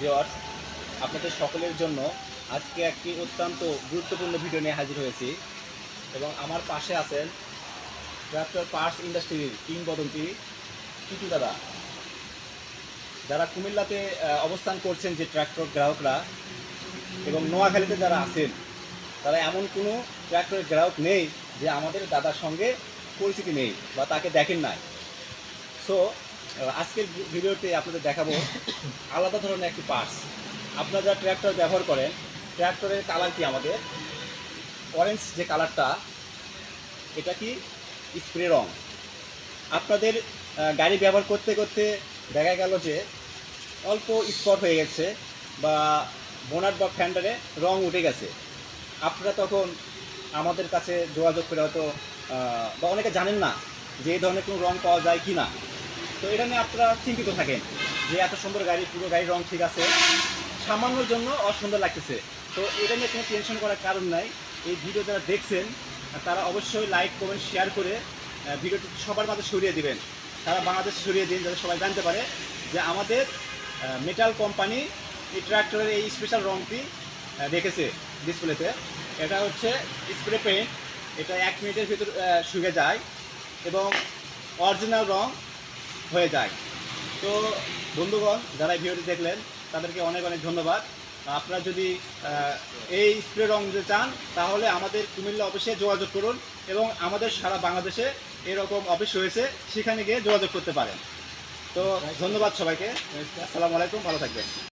Viewers, আপনাদের সকলের জন্য আজকে একটি অত্যন্ত গুরুত্বপূর্ণ ভিডিও নিয়ে হাজির হয়েছি এবং আমার পাশে আছেন ট্রাক্টর পার্টস ইন্ডাস্ট্রির কিংবদন্তি টিটু দাদা, যারা কুমিল্লাতে অবস্থান করছেন যে ট্রাক্টর গ্রাহকরা এবং নোয়াখালীতে যারা আছেন তারা এমন কোনো ট্রাক্টরের গ্রাহক নেই যে আমাদের দাদার সঙ্গে পরিচিতি নেই বা তাকে দেখেন নাই। সো আজকের ভিডিওতে আপনাদের দেখাবো আলাদা ধরনের একটি পার্টস। আপনারা যারা ট্র্যাক্টর ব্যবহার করেন, ট্র্যাক্টরের কালার কি আমাদের অরেঞ্জ যে কালারটা, এটা কি স্প্রে রং। আপনাদের গাড়ি ব্যবহার করতে করতে দেখা গেল যে অল্প স্পট হয়ে গেছে বা বোনাট বা ফ্যান্ডারে রং উঠে গেছে, আপনারা তখন আমাদের কাছে যোগাযোগ করে হয়তো বা অনেকে জানেন না যে এই ধরনের কোনো রং পাওয়া যায় কি না। তো এটা নিয়ে আপনারা চিন্তিত থাকেন যে এত সুন্দর গাড়ি, পুরো গাড়ির রং ঠিক আছে, সামান্যর জন্য অসুন্দর লাগতেছে। তো এটা নিয়ে কোনো টেনশন করার কারণ নাই। এই ভিডিও যারা দেখছেন তারা অবশ্যই লাইক কমেন্ট শেয়ার করে ভিডিওটি সবার মাঝে ছড়িয়ে দিবেন, সারা বাংলাদেশে ছড়িয়ে দিন, যাতে সবাই জানতে পারে যে আমাদের মেটাল কোম্পানি এই ট্রাক্টরের এই স্পেশাল রংটি রেখেছে ডিসপ্লেতে। এটা হচ্ছে স্প্রে পেইন্ট, এটা 1 মিনিটের ভিতর শুকিয়ে যায় এবং অরিজিনাল রং হয়ে যায়। তো বন্ধুগণ, যারা এই ভিডিওটি দেখলেন তাদেরকে অনেক অনেক ধন্যবাদ। আপনারা যদি এই স্প্রে রং দিতে চান তাহলে আমাদের কুমিল্লা অফিসে যোগাযোগ করুন এবং আমাদের সারা বাংলাদেশে এরকম অফিস রয়েছে, সেখানে গিয়ে যোগাযোগ করতে পারেন। তো ধন্যবাদ সবাইকে। আসসালামু আলাইকুম, ভালো থাকবেন।